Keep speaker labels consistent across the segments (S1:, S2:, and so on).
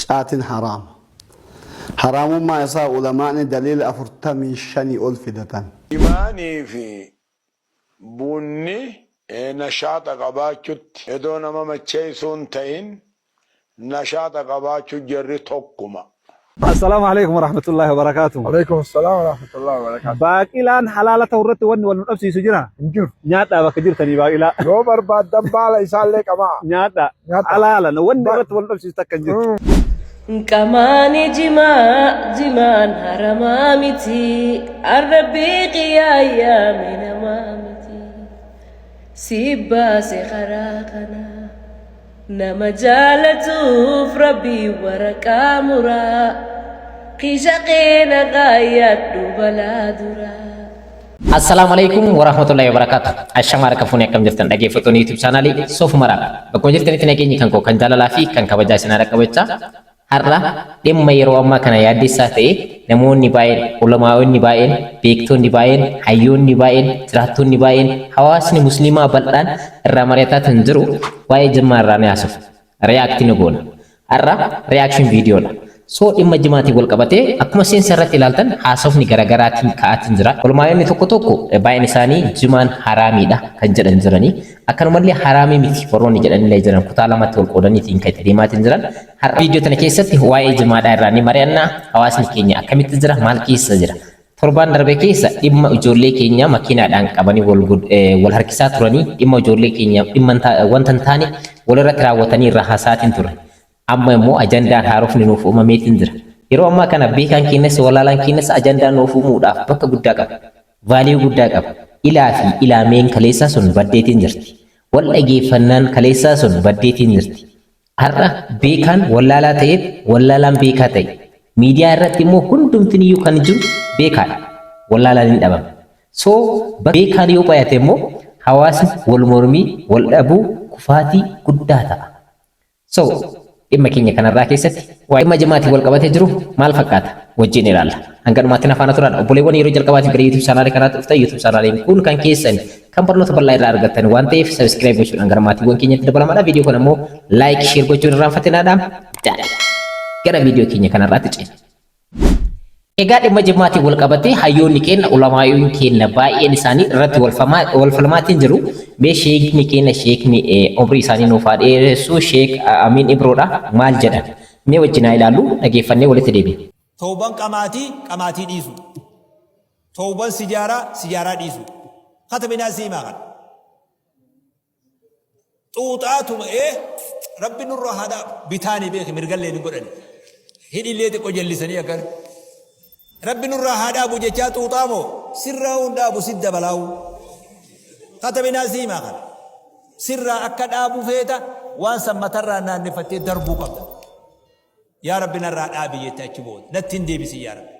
S1: شات حرام حرام ما يسا علماء دليل أفرتمي شني ألف دتان
S2: إيماني في بني نشاط قباچت ادون ما مچيسون تين نشاط قباچ جري توكما.
S3: السلام عليكم ورحمة الله وبركاته.
S4: عليكم السلام ورحمة الله وبركاته.
S3: باقيلان حلالة ورت ون والنفسي سجنا.
S4: نجور.
S3: نياتا بكجير تاني باقيلا.
S4: روبر بعد دبالة يسالك أما.
S3: نياتا. حلالة ون ورت والنفسي تكجير.
S5: كماني جمان هرمامتي الربيق يا من مامتي سيبا سخراقنا نما جالتوف ربي وركامرا قيشقين غايات دوبلا درا.
S6: Assalamualaikum warahmatullahi wabarakatuh. Ashamara kafuni akam jirtan dhaggeeffattoonni YouTube channelii Soof Maraadha. Bakkuma jirtanitti nageenyi kan koo kan jaalalaa fi kan kabajaa isin haa qabachaa. Har'a dhimma yeroo ammaa kana yaaddeessaa ta'e namoonni baay'een, ulamaa'onni baay'een, beektonni baay'een, hayyoonni baay'een, jiraattonni baay'een, hawaasni musliimaa bal'aan irraa mari'ataa kan jiru waa'ee jimmaa irraa ni haasa'u. React ni goona. Har'a reaction viidiyoodha. So dhimma jimaatiin wal qabatee akkuma seensa irratti ilaaltan haasofni garaagaraatiin ka'aatiin jira. Ulamaa'onni tokko tokko baay'een isaanii jimaan haraamiidha kan jedhan jiranii. Akkanumallee haraamii miti warroonni jedhanillee jiran kutaa lamatti wal qoodaniitiin kan itti deemaatiin jiran. Har'a viidiyoo tana keessatti waa'ee jimaadhaa irraa ni mari'annaa. Hawaasni keenya akkamitti jira? Maal keessa jira? Torbaan darbe keessa dhimma ijoollee keenya makiinaadhaan qabanii wal harkisaa turanii dhimma ijoollee keenya dhimma wanta hin taane walirratti raawwatanii irraa haasa'aatiin ture. Amma immoo ajandaan haarofni nuuf uumameetiin jira. Yeroo ammaa kana beekaan keenyas walaalaan keenyas ajandaan nuuf uumuudhaaf bakka guddaa qaba. Vaaliyuu guddaa qaba. Ilaa fi ilaameen kaleessaa sun baddeetiin jirti. Wal dhageeffannaan kaleessaa sun baddeetiin jirti. Har'a beekaan wallaalaa ta'eef wallaalaan beekaa ta'e. Miidiyaa irratti immoo hundumtiniyyuu kan jiru beekaadha. Wallaalaan hin dhabama. So beekaan yoo baay'ate immoo hawaasni wal mormii, wal dhabuu, kufaatii guddaa ta'a. So dhimma keenya kanarraa keessatti waa'ee dhimma jimaatiin wal qabatee jiru maal fakkaata wajjin ilaalla. Hanga dhumaatti nafaana turan obboleewwan yeroo jalqabaatiif gara YouTube chaanaalii kanaatti dhuftan YouTube chaanaaliin kun kan keessan kan barnoota bal'aa irraa argattan waan ta'eef subscribe gochuudhaan gara maatiiwwan keenyatti dabalamadha. Viidiyoo kana immoo like share gochuun irraanfatinaadha. Gara viidiyoo keenya kanarraatti ceena. Egaa dhimma jimaatiin wal qabatee hayyoonni keenya ulamaa'onni keenya baay'een isaanii irratti wal falmaatiin jiru. Mee sheekni keenya sheekni umrii isaanii nuuf haa dheeressu sheek Amin Ibroodha maal jedhan mee wajjin haa ilaallu dhageeffannee walitti deebiin.
S7: Tawban qamaatii dhiisu. Tawban sijaaraa dhiisu. Katabinaa siimaa kana. Xuuxaatuma rabbi nurra haadha bitaanii beeki mirgallee ni godhani. Hidhillee xiqqoo jallisanii akkana. Rabbi nurra haadha bujechaa xuuxaamoo sirraa hundaabu sidda balaawu. Katabinaa siimaa kana. Sirraa akka dhaabu feeta waan sammatarraa naannefattee darbuu qabda. Yaa Rabbi narraa dhaabii jettee achi booda. Natti hin deebisi yaa Rabbi.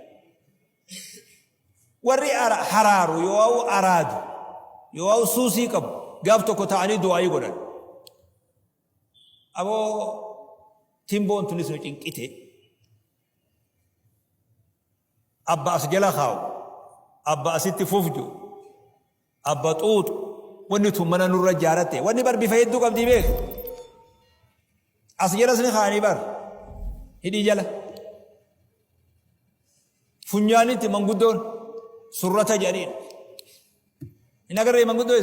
S7: Warri haraaru yoo araadu yoo suusii qabu gaaf tokko ta'anii du'aayii godhan. Aboo timboon tunis nu cinqite. Abba as jala kaa'u. Abba asitti fufju. Abba xuuxu. Wanni tun mana nurra ijaaratte. Wanni bar bifa hedduu qabdii beeku. As jalas ni kaa'anii bar. Hidhii jala. Funyaanitti manguddoon surrata jedhaniin. Hin agarree manguddoo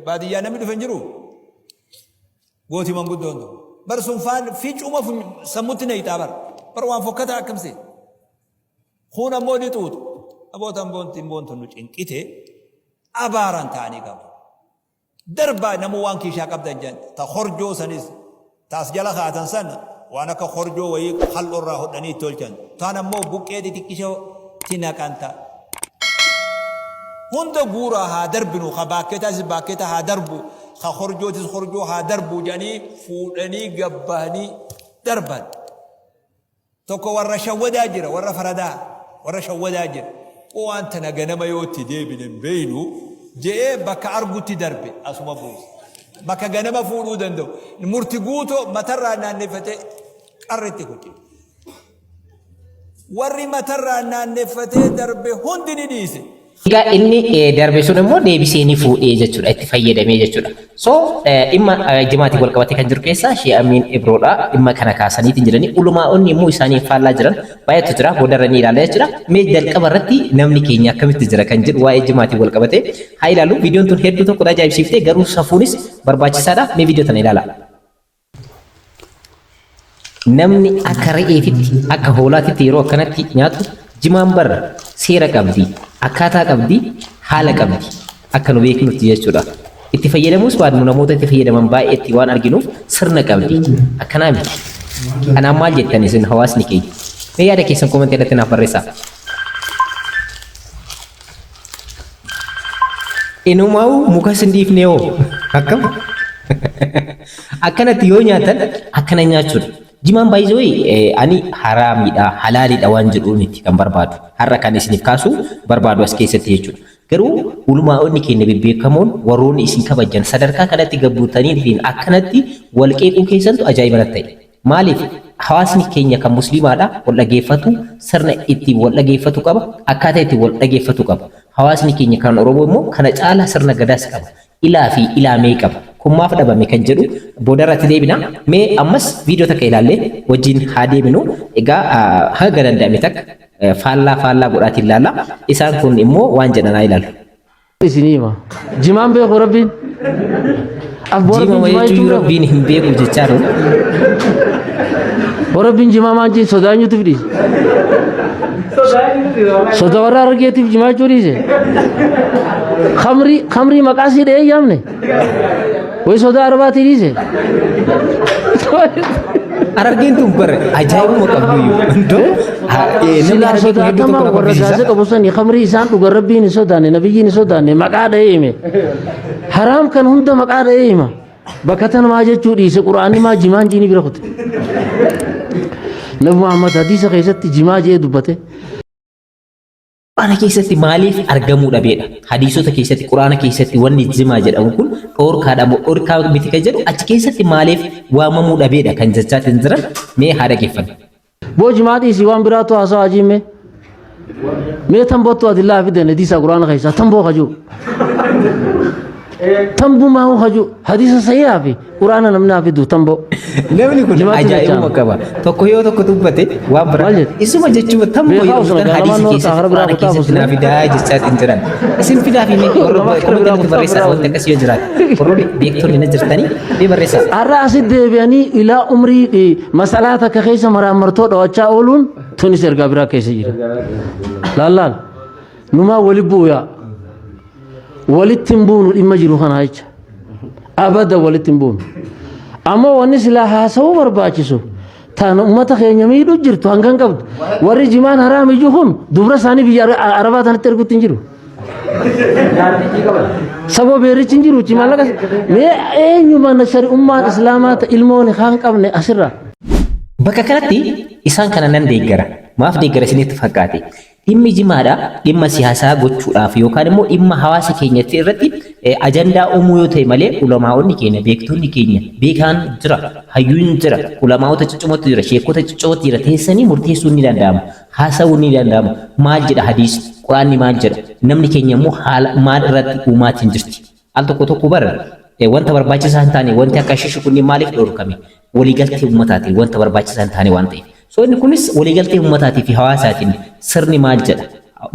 S7: baadiyyaa namni dhufe hin jiru. Gooti manguddoon tun. Bar sun faan fiicuma sammutti na hiixaa bar. Bar waan fokkataa akkamsee. Kun ammoo ni xuuxu. Abootaan timboon tun nu cinqite abaaran ta'anii qabu. Darbaa namuu waan kiishaa qabdan jan ta horjoo sanis taas jala kaatan sana waan akka horjoo wayii qal'oorraa hodhanii itti tolchan. Taan ammoo buqqee xixiqqishoo tinaqanta. Hunda guuraa haa darbinu ka baakkeeta haa darbu ka horjootis horjoo haa darbu jedhanii fuudhanii gabbahanii darban. Tokko warra shawwadaa jira warra faradaa warra shawwadaa jira. Waan tana ganama yoo itti deebinen beeynu jee bakka argutti darbe asuma buuse. Bakka ganama fuudhuu danda'u. Murti guutoo matarraa naanneffatee qarretti kutte. Warri matarraa naanneffatee darbe hundi ni dhiise.
S6: Egaa inni darbe sun immoo deebisee ni fuudhee jechuudha itti fayyadamee jechuudha. So dhimma jimaatii wal qabatee kan jiru keessaa Sheekh Amiin Ibroodha dhimma kana kaasaniitiin jiranii ulamaa'onni immoo isaanii faallaa jiran baay'eetu jira boodarra ni ilaalla jechuudha. Mee jalqaba irratti namni keenya akkamitti jira kan jedhu waa'ee jimaatii wal qabatee haa ilaallu. Viidiyoon tun hedduu tokko ajaa'ibsiiftee garuu safuunis barbaachisaadha. Mee viidiyoo tana ilaala. Namni akka re'eetitti akka hoolaatitti yeroo akkanatti nyaatu jimaan barra seera qabdi. Akkaataa qabdi haala qabdi akka nu beeknutti jechuudha. Itti fayyadamuus baaduu namoota itti fayyadaman baay'eetti waan arginuuf sirna qabdi. Akkanaa miti. Kanaan maal jettan isin hawaasni keenya? Mee yaada keessan koomentii irratti naaf barreessaa. Inumaa'u muka sindiifnee hoo akkam? Akkanatti yoo nyaatan akkana nyaachuudha. Jimaan baay'ee ani haraamidha halaaliidha waan jedhuun itti kan barbaadu har'a kan isiniif kaasu barbaadu as keessatti jechuudha. Garuu ulamaa'onni keenya bebbeekamoon warroonni isin kabajan sadarkaa kanatti gabbuutanii fi akkanatti wal qeequu keessattuu ajaa'iba ta'e. Maaliif hawaasni keenya kan musliimaadha wal dhageeffatu sirna itti wal dhageeffatu qaba akkaataa itti wal dhageeffatu qaba. Hawaasni keenya kan Oromoo immoo kana caalaa sirna gadaas qaba. Ilaa fi ilaamee qaba. Kun maaf dhabame kan jedhu boodarratti deebina. Mee ammas viidiyoo takka ilaallee wajjin haa deebinu. Egaa haga danda'ame takka faallaa godhaatiin ilaalla. Isaan kun immoo waan jedhan haa ilaallu.
S8: Isinima jimaan beeku rabbiin
S6: Jima jechuun rabbiin hin beeku jechaa jiru.
S8: Rabbiin jimaa maal jee sodaanyutu fidis soda warra argeetiif jimaa jechuun dhiise khamrii maqaa sii dha'ee yaamne way soda arbaatii dhiise.
S6: Arargeen tun bare ajaa'ibuma qabdu iyyuu
S8: silaa sodaatama warra gaasa qabu sanii khamrii isaan dhugan rabbiin hin sodaanne nabiyyiin hin sodaanne maqaa dha'ee hime haraam kan hunda maqaa dha'ee hima bakka tana maa jechuu dhiise quraanni maa jimaan jiini bira kute nabi Muhammad hadiisa keessatti jimaa jee dubbate.
S6: Quraana keessatti maaliif argamuu dhabeedha? Hadiisota keessatti quraana keessatti wanni jimaa jedhamu kun dhoorkaadha moo dhoorkaa miti kan jedhu achi keessatti maaliif waamamuu dhabeedha kan jechaatiin jiran mee haa dhaggeeffannu.
S8: Boo jimaa dhiisii waan biraatu haasaa ajiime mee tambootu adillaa fidane hadiisa quraana keessaa tamboo kajuu tamboo maa kajuu hadiisa sahihaa fi quraana namni hafidu tamboo.
S6: Namni kun ajaa'ibuma qaba. Tokko yoo tokko dubbate waan biraa isuma jechuun tamboo yoo ta'an hadiisa keessatti quraana keessatti naa fidaa jechaatiin jiran. Isin fidaa fi mee warroonni barreessaa wanti akkasii yoo jiraate warroonni beektonni na jirtanii mee barreessaa.
S8: Har'a asitti deebi'anii ilaa umrii masalaa takka keessa maraammartoo dhawachaa ooluun tunis ergaa biraa keessa jira. Laal numaa wali bu'uuyaa walitti hin buunu dhimma jiru kana jecha abada walitti hin buunu. Ammoo wanni silaa haasawuu barbaachisu taan uummata keenya miidhuu jirtu hangan qabdu warri jimaan haraam iyyuu kun dubra isaanii biyya arabaa tanatti ergutti hin jiru. Saboo beerichi hin jiru cimaan lagas mee eenyuma shari'ummaan islaamaa ilmoon kaan qabne asirra.
S6: Bakka kanatti isaan kana nan deeggara. Maaf deeggara isinitti fakkaate? Dhimmi jimaadha dhimma siyaasaa gochuudhaaf yookaan immoo dhimma hawaasa keenyatti irratti ajandaa uumuu yoo ta'e malee ulamaa'onni keenya beektonni keenya beekaan jira hayyuun jira ulamaa'ota ciccimootu jira sheekota ciccimootu jira teessanii murteessuun ni danda'ama haasawuun ni danda'ama maal jedha hadiis quraanni maal jedha namni keenya immoo haala maal irratti uumaatiin jirti al tokko bara wanta barbaachisaa hin taane wanti akka shishu kunniin maaliif dhorkame waliigaltee uummataati wanta barbaachisaa hin taane waan ta'eef. So inni kunis waliigaltee uummataatii fi hawaasaatiin sirni maal jedha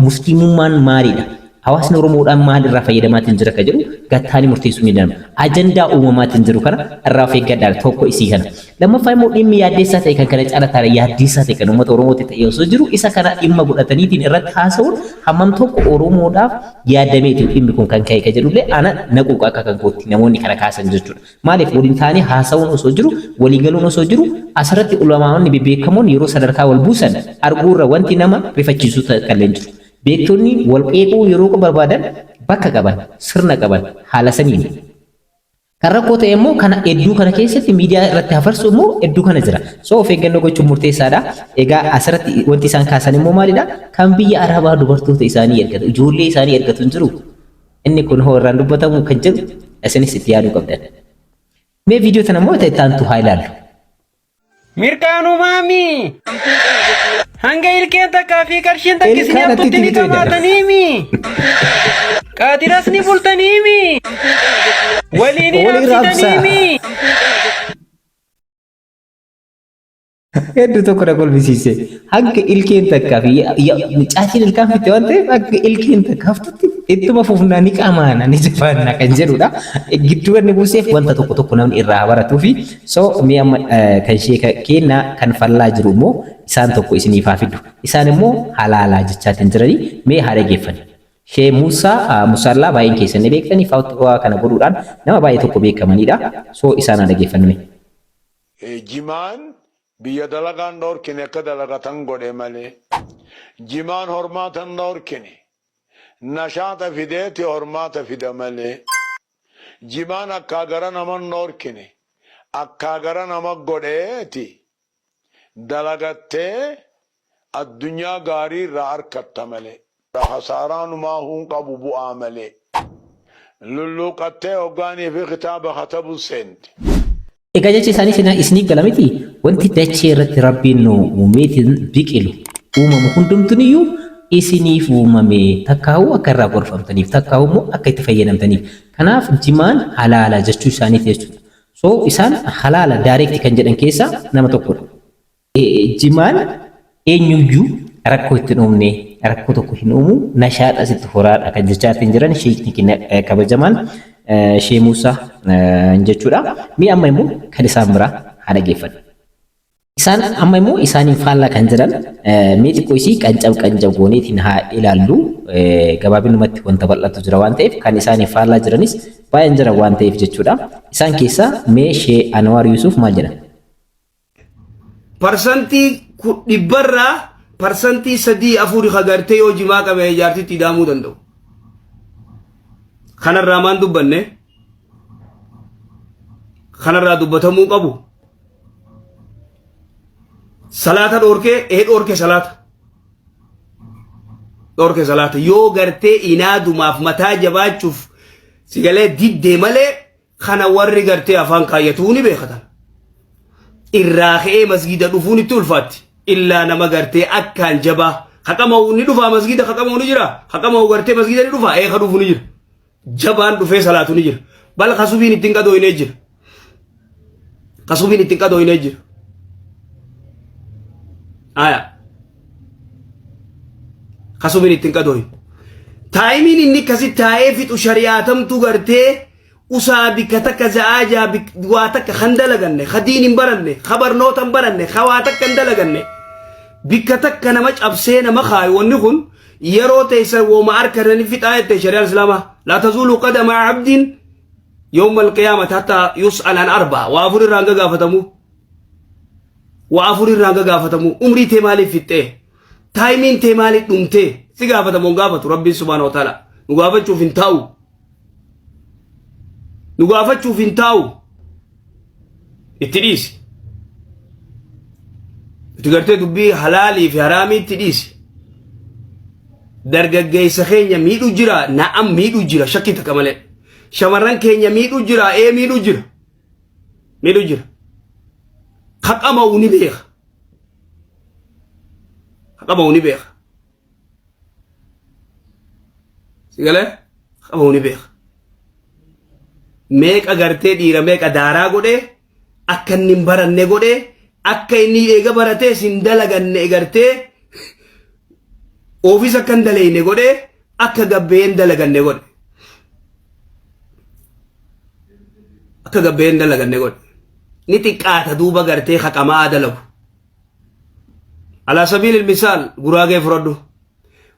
S6: musliimummaan maalidha hawaasni Oromoodhaan maal irraa fayyadamaatiin jira ka jedhu gattaanii murteessuu ni danda'ama. Ajandaa uumamaatiin jiru kana irraa of eeggadhaa tokko isii kana. Lammaffaa immoo dhimmi yaaddeessaa ta'e kan kana caalataa yaaddeessaa ta'e kan uummata Oromootti ta'e osoo jiru isa kana dhimma godhataniitiin irratti haasa'uun hammam tokko Oromoodhaaf yaadameetiin dhimmi kun kan ka'e ka jedhullee ana naquu akka kan kootti namoonni kana kaasan jechuudha. Maaliif waliin taanee haasa'uun osoo jiru waliigaluun osoo jiru asirratti ulamaa'onni beekamoon yeroo sadarkaa wal buusan arguurra wanti nama rifachiisu qalleen jiru. Beektonni wal qeequu yeroo barbaadan bakka qaban sirna qaban haala saniin. Kan rakkoo ta'e immoo kana hedduu kana keessatti miidiyaa irratti hafarsu immoo hedduu kana jira. So of eeggannoo gochuun murteessaadha. Egaa asirratti wanti isaan kaasan immoo maalidha? Kan biyya Arabaa dubartoota isaanii ergatu ijoollee isaanii ergatu hin jiru. Inni kun hoo irraan dubbatamu kan jedhu isinis itti yaaduu qabdan. Mee viidiyoo tana immoo ta'e taantu haa ilaallu.
S9: Mirkaanu maami. hanga ilkeen takkaa fi qarshiin takkisni
S6: Ilkaan
S9: abtutti ni
S6: atitti bitee
S9: qabaataniimi. Qaatiras ni bultaniimi. Waliin ni
S6: Walii raabsaa.
S9: raabsitaniimi.
S6: Hedduu tokko na kolfisiise. Hanga ilkeen takkaa fi caatiin ilkaan fitte waan ta'eef hanga ilkeen takkaa haftutti ittuma fufnaa ni qaamaana ni jabaannaa kan jedhudha. Gidduu inni buuseef wanta tokko tokko namni irraa baratuu fi mee amma kan ishee kennaa kan fallaa jiru immoo isaan tokko isiniif haa fiddu. Isaan immoo halaalaa jechaatiin jiranii mee haa dhaggeeffannu. Shee Musallaa baay'een keessan ni beektanii fa'aa kana godhuudhaan nama baay'ee tokko beekamanidha. Isaan haa dhaggeeffannu.
S2: Jimaan biyya dalagaan dhoorkine akka dalagatan godhe malee jimaan hormaatan dhoorkine nashaata fideeti hormaata fida malee jimaan akka gara naman dhoorkine akka gara nama godheeti dalagattee addunyaa gaarii irraa argatta malee hasaaraanumaa hun qabu bu'aa malee lulluuqattee hoggaanii fi kitaaba katabu seenti.
S6: Egaa jecha isaanii isiniif gala miti wanti dachee irratti rabbiin nu uumeetiin biqilu uumamu hundumtuniyyuu isiniif uumame takkaa'uu akka irraa gorfamtaniif takkaa'uu immoo akka itti fayyadamtaniif. Kanaaf jimaan halaala jechuu isaaniif jechuudha. Isaan halaala daareekti kan jedhan keessaa nama tokkodha. Jimaan eenyuyyuu rakkoo itti uumne rakkoo tokko hin uumu nashaadha sitti horaadha kan jechaatiin jiran sheekni kabajamaan Shee Muusaa jechuudha. Mee amma immoo kan isaan biraa haa dhaggeeffannu. Isaan amma immoo isaaniin faallaa kan jiran mee xiqqoo isii qancab gooneetiin haa ilaallu. Gabaabinumatti wanta bal'atu jira waan ta'eef kan isaaniin faallaa jiranis baay'een jiran waan ta'eef jechuudha. Isaan keessaa mee Shee Anwaar Yuusuf maal jedhan?
S10: Parsantii dhibbarraa parsantii 3-4 hagartee yoo jimaa qabe ijaartitti hidhamuu danda'u. Kanarraa maan dubbanne kanarraa dubbatamuu qabu salaata dhoorke salaata yoo gartee inaadumaaf mataa jabaachuuf sigalee diddee malee kana warri gartee afaan kaayyatuu ni beekatan irraa ka'ee masgida dhufuun itti ulfaatti illaa nama gartee akkaan jabaa haqama'u ni dhufaa masgida haqama'u ni jira haqama'u gartee masgida ni dhufaa eeka dhufu ni jira. Jabaan dhufee salaatu ni jira. Bal kasubiin ittiin qadooyinee jira. Kasubiin ittiin qadooyinee jira. Kasubiin ittiin qadooyin. Taayimiin inni akkasitti taa'ee fixu shari'aatamtu gartee usaa bikka takka za'aajaa waa takka kan dalaganne hadiin hin baranne habarnoota hin baranne waa takka hin dalaganne bikka takka nama cabsee nama kaayu wanni kun yeroo teessa wooma arkanani fixaa jette shari'aan islaamaa لا تزول قدم عبد يوم القيامة حتى يسأل عن 4 وافر الرانغا غافتمو عمري تمالي فيته تايمين تمالي دمته سيغافتمو غافت ربي سبحانه وتعالى نغافت فينتاو اتديس تغرتي دبي حلالي في حرامي اتديس dargaggeessa keenya miidhu jira na'am miidhu jira shakkii takka malee shamarran keenya miidhu jira miidhu jira haqama'u ni beeka sigalee haqama'u ni beeka meeqa gartee dhiira meeqa daaraa godhee akka inni hin baranne godhee akka inni eega baratee sin dalaganne gartee Office kan dalayne godhe akka gabbeen dalaganne godhe ni xiqqaata duuba gartee haqamaa dalagu ala sabiil misaal guraagee fudhadhu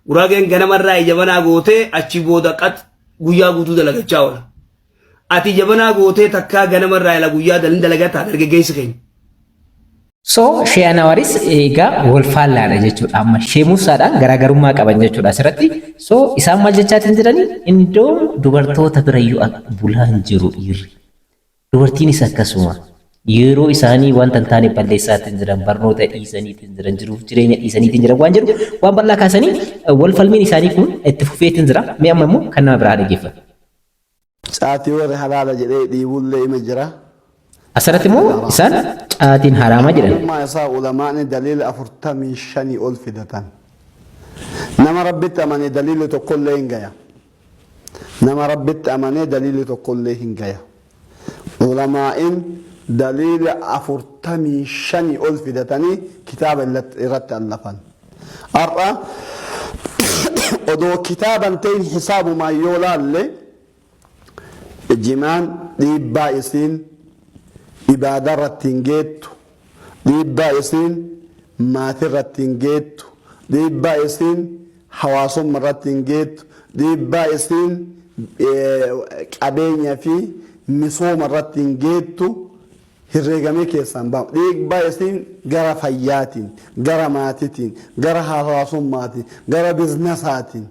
S10: guraageen ganamarraa jabanaa gootee achi booda qat guyyaa guutuu dalagachaa oola ati jabanaa gootee takkaa ganamarraa ila guyyaa dalagataa dargaggeessi keenya.
S6: Shee Anwaaris egaa wal faallaadha jechuudha. Amma Shee Muusaadhaan garaagarummaa qaban jechuudha asirratti. Isaan maal jechaatiin jiranii iddoo dubartoota birayyuu bulaa hin jiru dhiirri. Dubartiinis akkasuma yeroo isaanii wanta hin taane balleessaatiin jiran barnoota dhiisaniitiin jiran jiruuf jireenya dhiisaniitiin jiran waan jedhu waan bal'aa kaasanii wal falmiin isaanii kun itti fufeetiin jira. Mee amma immoo kan nama biraa dhaggeeffatu.
S1: Sa'aatii warri halaala jedhee dhiibullee ima jira.
S6: Asirratti immoo isaan caatiin haraamaa jedhan.
S1: Haramummaa isaa ulamaani daliila 45 ol fidatan. Nama rabbitti amanee daliilli tokkollee hin gaya. Nama rabbitti amanee daliilli tokkollee hin gaya. Ulamaa'in daliila 45 ol fidatanii kitaaba irratti allafan. Har'a odoo kitaaban ta'in hisaabumaan yoo laalle jimaan dhiibbaa isiin ibaada irratti hin geettu, dhiibbaa isiin maatii irratti hin geettu, dhiibbaa isiin hawaasummaa irratti hin geettu, dhiibbaa isiin qabeenya fi misooma irratti hin geettu herreegamee keessaan ba'u. Dhiibbaa isiin gara fayyaatiin, gara maatiitiin, gara hawaasummaatiin, gara biizinasaatiin.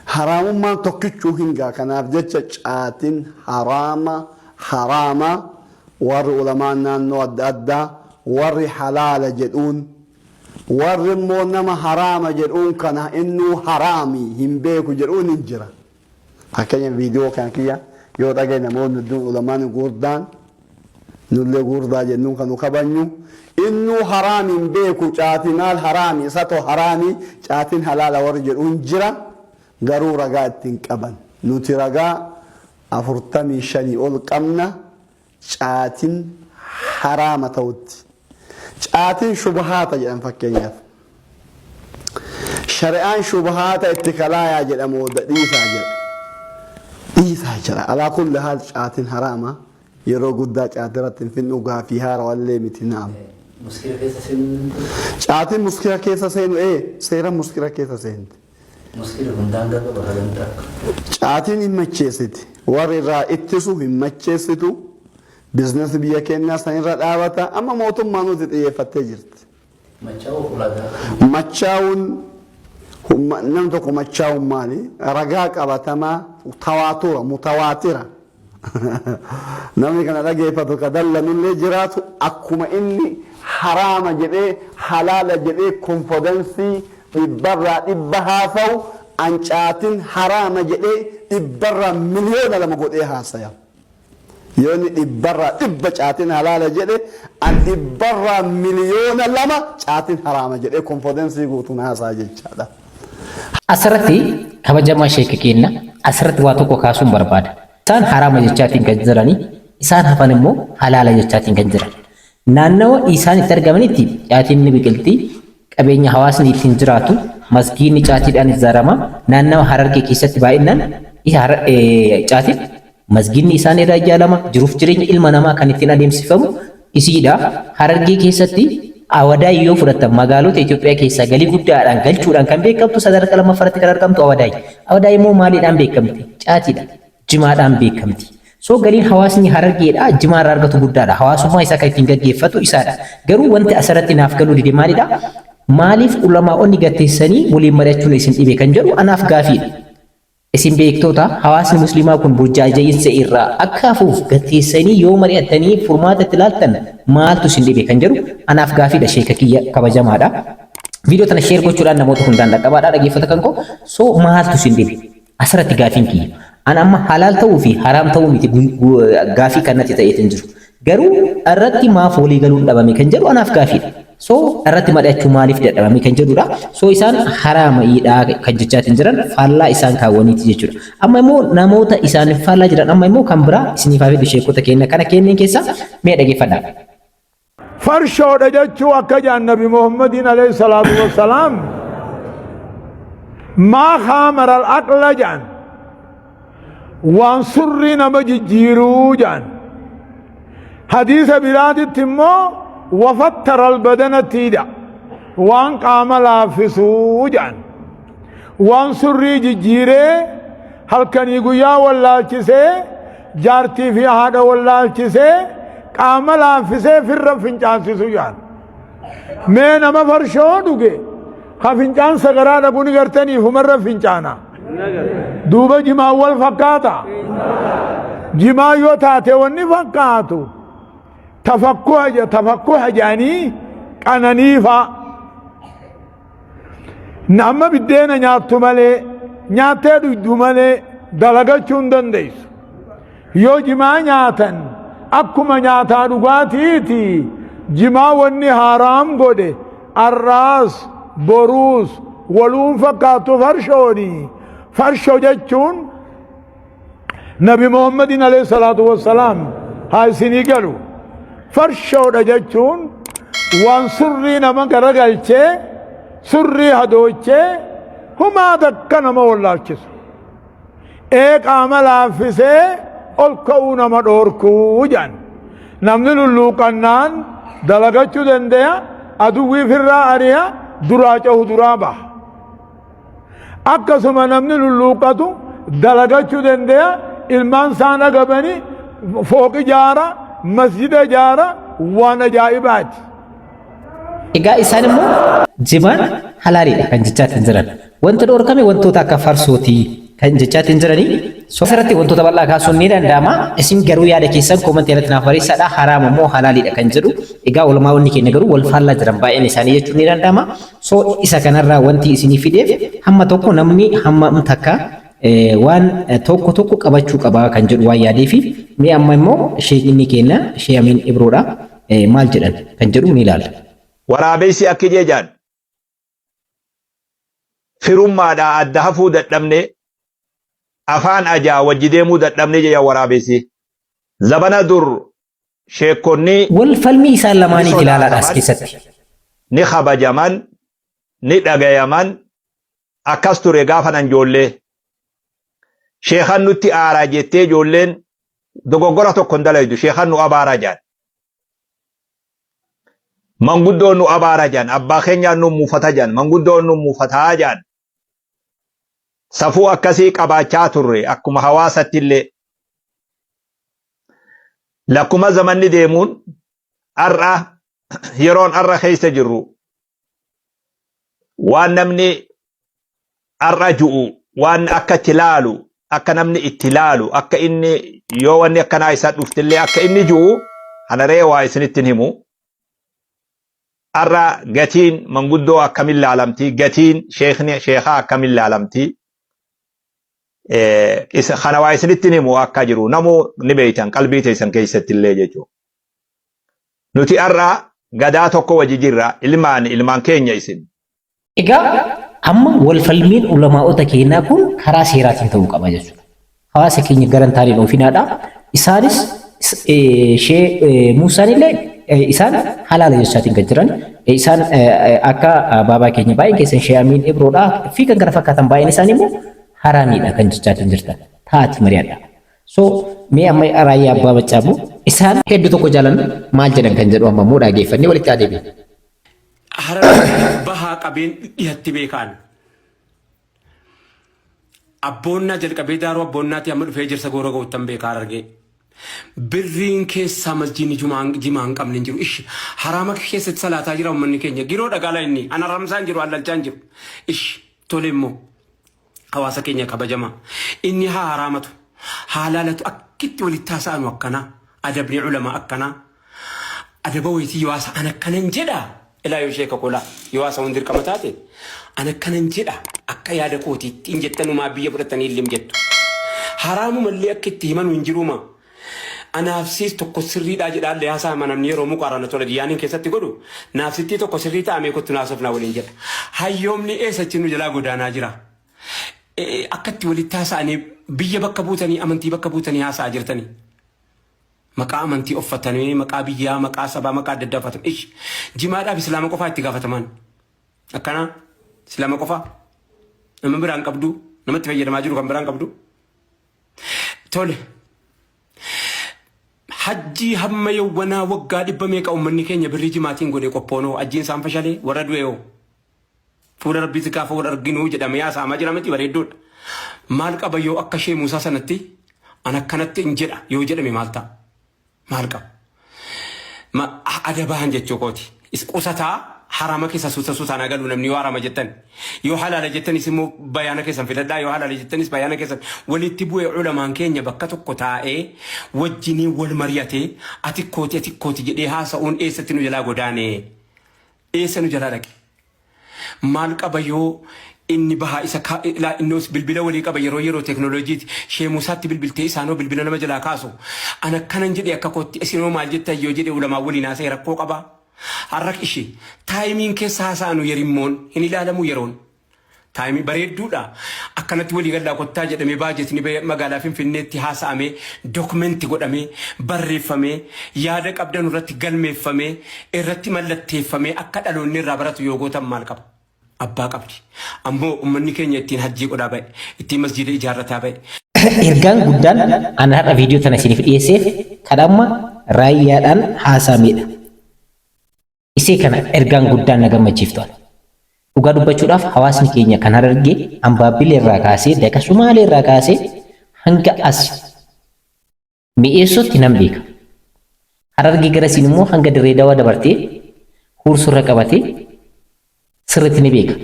S1: Haraamummaan tokkichuu hin gaa. Kanaaf jecha caatiin haraama warri ulamaan naannoo adda addaa warri halaala jedhuun warri immoo nama haraama jedhuun kana innuu haraami hin beeku jedhuun hin jira. Fakkeenyaaf viidiyoo kan kiyya yoo dhagaye namoonni hedduun ulamaan gurdaan nullee gurdaa jennuun kan nu kabajnu innuu haraami hin beeku caatiin maal haraami isa too haraami caatiin halaala warri jedhuun jira. Garuu ragaa ittiin qaban nuti ragaa 45 ol qabna caatiin haraama ta'utti. Caatiin shubahaata jedhan fakkeenyaaf. Shari'aan shubahaata itti kalaayaa jedhamu dhiisaa jedha. Dhiisaa jedha. Alaa kulli haal caatiin haraama yeroo guddaa caatii irratti hin finnu gaafii haara wallee miti naam. Caatiin muskira keessa seenu seera muskira keessa seenti. Caatiin hin macheessiti. Warri irraa ittisu hin macheessitu. Biizinasii biyya keenyaa san irra dhaabata. Amma mootummaan nuti xiyyeeffattee jirti. Machaa'uun nam tokko machaa'uun maali? Ragaa qabatamaa mutawaatira. Namni kana dhageeffatu ka dallanullee jiraatu akkuma inni haraama jedhee halaala jedhee konfidensii dhibbarraa dhibba haasa'u caatiin haraama jedhee dhibbarraa miliyoona 2 godhee haasaya. Yoonni dhibbarraa dhibba caatiin halaala jedhe dhibbarraa miliyoona 2 caatiin haraama jedhee konfidensii guutuun haasaa jechaadha.
S6: Asirratti kabajamaa sheeka keenya asirratti waa tokko kaasuun barbaada. Isaan haraama jechaatiin kan jiranii isaan hafan immoo halaala jechaatiin kan jiran. Naannawa isaan itti argamanitti caatiin ni biqilti. Qabeenya hawaasni ittiin jiraatu masgiinni caatiidhaan ijaarama. Naannawa Harargee keessatti baay'inaan caatiin masgiinni isaan irraa ijaalama. Jiruuf jireenya ilma namaa kan ittiin adeemsifamu isiidha. Harargee keessatti Awadaay yoo fudhatan magaalota Itoophiyaa keessaa galii guddaadhaan galchuudhaan kan beekamtu sadarkaa lammaffaatti kan argamtu Awadaay. Awadaay immoo maaliidhaan beekamti? Caatiidha. Jimaadhaan beekamti. So galiin hawaasni Harargeedha jimaa irraa argatu guddaadha. Hawaasummaa isaa kan ittiin gaggeeffatu isaadha. Garuu wanti asirratti naaf galuu dide maalidha? Maaliif ulamaa'onni gateessanii waliin mari'achuun isin dhibe kan jedhu anaaf gaafiidha. Isin beektoota hawaasni musliimaa kun burjaaja'insa irraa akka hafuuf gateessanii yoo mari'attanii furmaata itti laaltan maaltu isin dhibe kan jedhu anaaf gaafiidha sheeka kiyya kabajamaadha. Viidiyoo tana sheer gochuudhaan namoota hundaan dhaqqabaadha dhaggeeffata kan koo. So maaltu isin dhibe? Asirratti gaafiin kiyya. An amma halaal ta'uu fi haraam ta'uu miti gaafii kanatti ta'eetiin jiru. Garuu irratti maaf walii galuun dhabame kan jedhu anaaf gaafiidha. So irratti madhachuu maaliif dadhabame kan jedhudha. So isaan haraamaidha kan jechaatiin jiran faallaa isaan kaawwaniiti jechuudha. Amma immoo namoota isaaniif faallaa jiran amma immoo kan biraa isiniif hafe sheekota keenya kana kenneen keessa mee dhaggeeffadhaa.
S4: Farshoodha jechuu akka jaan Nabi Muhammadiin alayhi salaatu wassalaam maa khaamara al-aqla jaan waan surrii nama jijjiiruu jaan. Hadiisa biraatitti immoo wafattara albadanatiidha waan qaama laaffisuu jaan. Waan surrii jijjiiree halkanii guyyaa wallaalchisee jaartii fi haadha wallaalchisee qaama laaffisee firra fincaansisu jaan. Mee nama farshoo dhuge ka fincaan sagaraa dhabuun gartanii fumarra fincaana. Duuba jimaa wal fakkaata. Jimaa yoo taate wanni fakkaatu tafakkuha jaanii qananiifa. Nama biddeena nyaattu malee nyaattee dhugdu malee dalagachuu hin dandeessu. Yoo jimaa nyaatan akkuma nyaataa dhugaatiiti jimaa wanni haraam godhe arraas boruus waluun fakkaatu farshooni farshoo jechuun nabi muhammadin alayhi salaatu wassalaam haa isinii galu farshoodha jechuun waan surrii nama garagalchee surrii hadoochee humaa takka nama wallaalchisu qaama laaffisee ol ka'uu nama dhoorkuu jedhan namni lulluuqannaan dalagachuu dandeya aduwwii firraa ari'a duraa cahu duraa baha akkasuma namni lulluuqatu dalagachuu dandeya ilmaan isaan agabani fooqi jaara masjida jaara waan ajaa'ibaati.
S6: Egaa isaan immoo jimaan halaaliidha kan jechaatiin jiran. Wanta dhoorkame wantoota akka farsootii kan jechaatiin jiranii soofirratti wantoota bal'aa kaasuun ni danda'ama. Isin garuu yaada keessan koomantii irratti naaf barreessaa haraama moo halaaliidha kan jedhu. Egaa walumaa wanni keenya garuu wal faallaa jiran baay'een isaanii jechuun ni danda'ama. So isa kanarraa wanti isinii fideef hamma tokko namni hamma takka waan tokko qabachuu qaba kan jedhu waan yaadeefi mee amma immoo sheekni keenya Sheek Amiin Ibroodha maal jedhan kan jedhu ni ilaalla.
S11: Waraabessi akka jejaan firummaadhaa adda hafuu dadhabne afaan ajaa wajji deemuu dadhabne jedha waraabessi. Zabana dur sheekonni
S6: wal falmii isaan lamaanii ilaalaadha as keessatti.
S11: Ni kabajaman ni dhagayaman akkas ture gaafa nan ijoollee. Sheekan nutti aaraa jettee ijoolleen dogoggora tokko hin dalaydu sheekan nu abaaraa jedhan. Manguddoon nu abaaraa jedhan abbaa keenyaan nu muufata jedhan manguddoon nu muufataa jedhan. Safuu akkasii qabaachaa turre akkuma hawaasatti illee. Lakkuma zamanni deemuun har'a yeroon har'a keessa jirru waan namni har'a ju'u waan akka itti laalu akka namni itti laalu akka inni yoo wanni akkanaa isaa dhuftillee akka inni ju'u hanaree waa isinittiin himu. Har'a gatiin manguddoo akkamiin laalamti gatiin sheekaa akkamiin laalamti. Kana waa isinittiin himu akka jiru namuu ni beeytan qalbii teessan keessatti illee jechuudha. Nuti har'a gadaa tokko wajji jirra ilmaan keenya isin.
S6: Egaa amma wal falmiin ulamaa'ota keenyaa kun karaa seeraatiin ta'uu qaba jechuudha. Hawaasa keenya garantaaniin oofinaadha. Isaanis Sheek Muusaan illee isaan halaala jechaatiin kan jiran isaan akka baabaa keenya baay'een keessan Sheek Amiin Ibroodha fi kan kana fakkaatan baay'een isaanii immoo haraamiidha kan jechaatiin jirtan taati mari'adha. So mee amma raayyaa abbaa baccaamu isaan hedduu tokko jaalan maal jedhan kan jedhu amma immoo dhaggeeffannee walitti adeemna.
S10: Hararri bahaa qabeen dhiyatti beekaan. Abboonnaa jalqabee daaruu abboonnaatti amma dhufee jirsa goora goottan beekaa argee. Birriin keessaa masjiidni jimaa hin qabne hin jiru. Ishi haraama keessatti salaataa jira uummanni keenya. Giroo dhagaala inni ana ramsaan jiru allalchaan jiru. Ishi tole immoo hawaasa keenya kabajamaa. Inni haa haraamatu haa laalatu akkitti walitti haasa'anu akkanaa adabni ulamaa akkanaa adaba wayitii yoo haasa'an akkanan jedhaa. Ilaa yoo sheeka kolaa yoo haasa'uun dirqama taate an akkanan jedha akka yaada kootiitti hin jettanumaa biyya fudhatanii illee jettu. Haraamu mallee akka itti himanu hin jiruuma. Anaafsiis tokko sirriidhaa jedhaallee haasaa manamni yeroo muqaarana tola diyyaaniin keessatti godhu naafsittii tokko sirrii ta'amee kottu naasofnaa waliin jedha. Hayyoomni eessachi nu jalaa godaanaa jira. Akkatti walitti haasa'anii biyya bakka buutanii amantii bakka buutanii haasa'aa jirtanii. Maqaa amantii uffatanii maqaa biyyaa maqaa sabaa maqaa adda addaa uffatan. Ish jimaadhaaf islaama qofaa itti gaafataman. Akkana islaama qofaa nama biraan qabdu namatti fayyadamaa jiru kan biraan qabdu. Tole. Hajji hamma yawwanaa waggaa 100 meeqa uummanni keenya birrii jimaatiin godhee qophoonoo ajjiin isaan fashalee warra du'eeoo. Fuula rabbiitti gaafa wal arginu jedhame yaasaamaa jira miti bareeddoodha. Maal qaba yoo akka Sheek Muusaa sanatti an akkanatti hin jedha yoo jedhame maal ta'a? Maal qaba? Adabaan jechuu kooti. Qusataa harama keessa suutaan agalu namni yoo harama jettan yoo halaala jettanis immoo bayaana keessan fidadhaa yoo halaala jettanis bayaana keessan walitti bu'ee ulamaan keenya bakka tokko taa'ee wajjinii wal mari'atee ati kooti jedhee haasa'uun eessatti nu jalaa godaane eessa nu jalaa dhaqe maal qaba yoo
S12: inni bahaa isa innos bilbila walii qaba yeroo teknooloojiiti shee Muusaatti bilbiltee isaanoo bilbila nama jalaa kaasu ana kanan jedhe akka kootti isinoo maal jettan yoo jedhe ulamaa waliin haasa'e rakkoo qaba harrak ishee taayimiin keessa haasa'anu yerimmoon hin ilaalamu yeroon taayimii bareedduudha akkanatti walii galaa kottaa jedhamee baajetni magaalaa Finfinneetti haasa'amee dookumenti godhamee barreeffamee yaada qabdan irratti galmeeffamee irratti mallatteeffamee akka dhaloonni irraa baratu yoo gootan maal qaba abbaa qabdi ammoo ummanni keenya ittiin hajjii godhaa ba'e ittiin masjiida ijaarrataa ba'e.
S6: Ergaan guddaan ana har'a viidiyoo tana isiniif dhiyeesseef kadhamma raayyaadhaan haasa'amedha. Isee kana ergaan guddaan na gammachiiftu. Dhugaa dubbachuudhaaf hawaasni keenya kan Harargee Ambaabbilee irraa kaasee Daqa Sumaalee irraa kaasee hanga as mi'eessotti nan beeka. Harargee garasiin immoo hanga Dirree Dawaa dabartee Huursurra qabatee sirriitti ni beeka.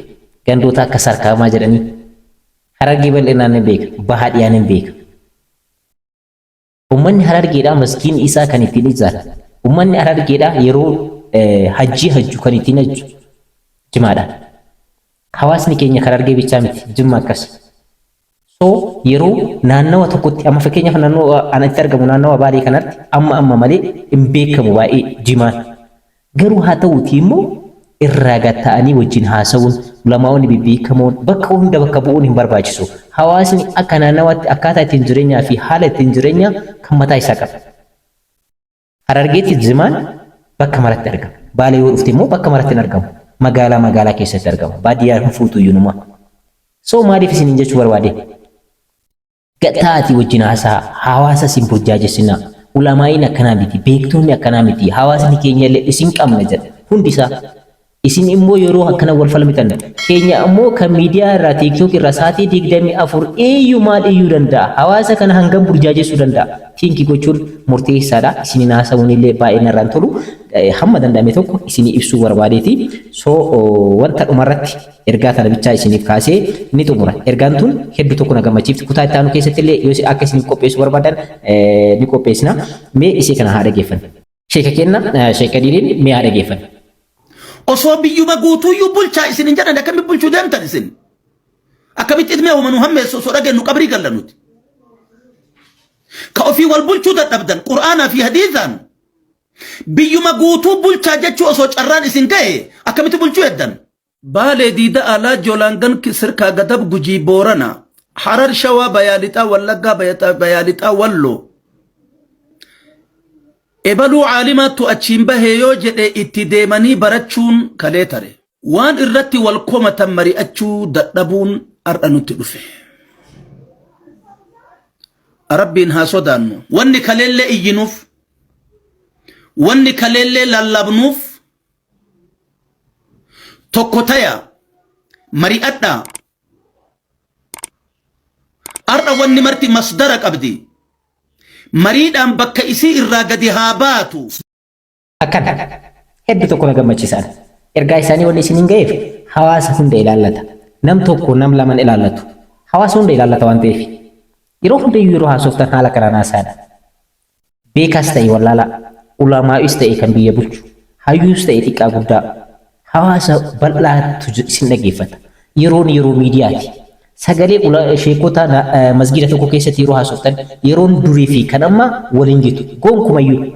S6: Gandoota akka Sarkaamaa jedhanii Harargee bal'inaan ni beeka. Bahaa dhiyaan ni beeka. Uummanni Harargeedhaa maskiin isaa kan ittiin ijaara. Uummanni Harargeedhaa yeroo hajjii hajju kan ittiin hajju jimaadhaan. Hawaasni keenya kan Harargee bichaa miti jimma akkas. So yeroo naannawa tokkotti amma fakkeenyaaf naannoo anatti argamu naannawa Baalee kanatti amma malee hin beekamu baay'ee jimaan. Garuu haa ta'uutii immoo irraa gatta'anii wajjin haasa'uun ulamaa'onni bebbeekamoon bakka hunda bakka bu'uun hin barbaachisu. Hawaasni akka naannawatti akkaataa ittiin jireenyaa fi haala ittiin jireenyaa kan mataa isaa qaba. Harargeetti jimaan bakka maratti argama. Baalee yoo dhufte immoo bakka maratti hin argamu. Magaalaa keessatti argama. Baadiyyaa hin fuutu iyyuuma. So maaliif isin jechuu barbaade? Gatta'atii wajjin haasaa hawaasa isin burjaajessinaa. Ulamaa'iin akkanaa miti, beektoonni akkanaa miti, hawaasni keenya illee isin qabna jedha. Hundi isaa. Isin immoo yeroo akkana wal falmitan keenya ammoo kan miidiyaa irraa TikTok irraa sa'aatii 24 eenyu maal iyyuu danda'a. Hawaasa kana hangam burjaajessuu danda'a. Tiinki gochuun murteessaadha. Isin haasa'uun illee baay'ee narraan tolu. Hamma danda'ame tokko isinii ibsuu barbaadeeti. So wanta dhumarratti ergaa tana bichaa isiniif kaasee ni xumura. Ergaan tun hedduu tokko na gammachiifti. Kutaa itti aanu keessatti illee yoo akka isiniif qopheessuu barbaadan ni qopheessina. Mee isii kana haa dhaggeeffannu. Sheeka kenna sheeka diiniin mee haa dhaggeeffannu.
S10: Osoo biyyuma guutuuyyuu bulchaa isin hin jedhan akkamitti bulchuu deemtan isin? Akkamitti ilmee uumanuu hammeessu osoo dhageenyu qabrii galla nuti. Ka ofii wal bulchuu dadhabdan Qur'aanaa fi hadiisaan biyyuma guutuu bulchaa jechuu osoo carraan isin ga'e akkamitti bulchuu heddan? Baalee diida alaa Joolaangan sirkaa gadab Gujii Boorana Harar Shawaa Bayaalixaa Wallaggaa Bayaalixaa Walloo ebaluu caalimaattu achiin bahee yoo jedhe itti deemanii barachuun kalee tare. Waan irratti wal komatan mari'achuu dadhabuun har'a nutti dhufe. Rabbiin haa sodaannu. Wanni kaleellee iyyinuuf, wanni kaleellee lallabnuuf tokko taya mari'adhaa. Har'a wanni marti masdara qabdi. Mariidhaan bakka isii irraa gadi haa baatu.
S6: Akkana hedduu tokko na gammachiisan. Ergaa isaanii wanni isin hin ga'eef hawaasa hunda ilaallata. Nam tokko nam laman ilaallatu. Hawaasa hunda ilaallata waan ta'eef. Yeroo hundayyuu yeroo haasoftan haala kanaan haasaadha. Beekaas ta'e wallaalaa, ulamaa'is ta'e kan biyya bulchu, hayyuus ta'e xiqqaa guddaa, hawaasa bal'aatu isin dhaggeeffata. Yeroo miidiyaati. Sagalee sheekota masgida tokko keessatti yeroo haasoftan yeroon durii fi kan amma waliin jitu gonkumayyuu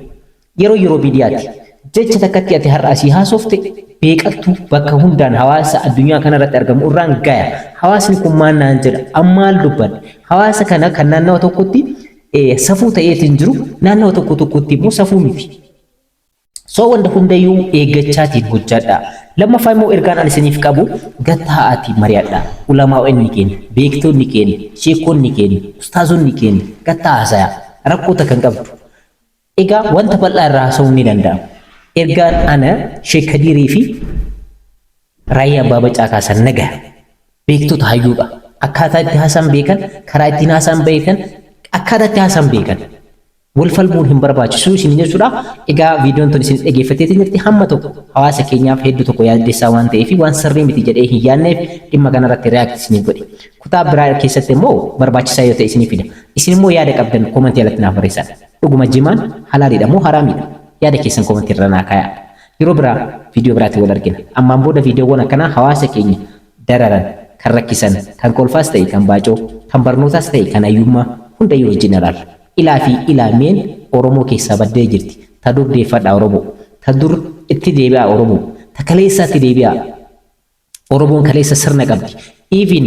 S6: yeroo miidiyaati. Jecha takkatti ati har'a asii haasofte beeqattu bakka hundaan hawaasa addunyaa kanarratti argamu irraan gaya. Hawaasni kun maal naan jedha ammaal dubban hawaasa kana kan naannawa tokkotti safuu ta'eetiin jiru naannawa tokkotti immoo safuu miti. So wanda hundayyuu eeggachaatiin hojjadha. Lammaffaa immoo ergaan ani isiniif qabu gatta'aatii mari'adha. Ulamaa'onni keenya, beektoonni keenya, sheekonni keenya, ustaazonni keenya gatta'aa haasaya rakkoota kan qabdu. Egaa wanta bal'aa irraa haasa'uun ni danda'ama. Ergaan ana Sheek Kadiirii fi Raayyaa Abbaa Bacaa kaasan nagaa. Beektota hayyuudha. Akkaataa itti haasan beekan, karaa ittiin haasan beekan, akkaataa itti haasan beekan. Wal falmuun hin barbaachisu isin jechuudha. Egaa viidiyoon tun isin dhaggeeffatteetiin jirti hamma tokko hawaasa keenyaaf hedduu tokko yaaddeessaa waan ta'eef waan sirrii miti jedhee hin yaadneef dhimma kanarratti reaakti isiniif godhe. Kutaa biraa keessatti immoo barbaachisaa yoo ta'e isiniif fida. Isin immoo yaada qabdan koomentii alatti naaf barreessaa. Dhuguma jimaan halaaliidha moo haraamiidha? Yaada keessan koomentii irra naa kaayaa. Yeroo biraa viidiyoo biraatti wal argina. Ammaan booda viidiyoowwan akkanaa hawaasa keenya dararan kan rakkisan, kan kolfaas ta'e, kan baacoo, kan barnootaas ta'e, kan hayyummaa hundayyuu wajjin ilaalla. Ilaa fi ilaameen Oromoo keessaa baddee jirti. Ta dur deeffadhaa Oromoo, ta dur itti deebi'aa Oromoo, ta kaleessaatti deebi'aa. Oromoon kaleessa sirna qabdi. Even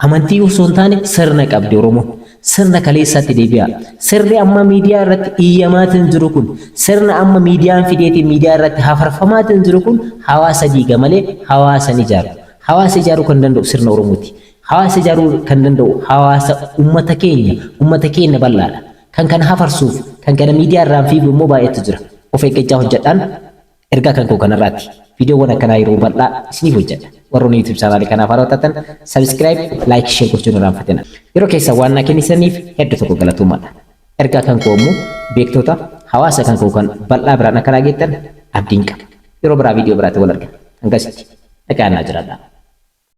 S6: amantii osoo hin taane sirna qabdi Oromoon. Sirna kaleessaatti deebi'aa. Sirni amma miidiyaa irratti iyyamaatiin jiru kun, sirna amma miidiyaan fideetiin miidiyaa irratti hafarfamaatiin jiru kun hawaasa diiga malee hawaasa ni ijaaru. Hawaasa ijaaruu kan danda'u sirna Oromooti. Hawaasa ijaaruu kan danda'u hawaasa ummata keenya bal'aadha. Kan kana hafarsuuf, kan kana miidiyaa irraan fiigu immoo baay'eetu jira. Of eeggachaa hojjedhaan ergaa kan koo kanarraatti. Viidiyoowwan akkanaa yeroo bal'aa isiniif hojjedha. Warroonni YouTube chaanaalii kanaaf haarawwattan subscribe, like, share gochuun irraanfatina. Yeroo keessa waan naa kennitaniif hedduu tokko galatuumaadha. Ergaa kan koo immoo beektota hawaasa kan koo kan bal'aa biraan akkanaa geettan abdiin qaba. Yeroo biraa viidiyoo biraatti wal argina. Hangasitti dhaqaa naa jiraadha.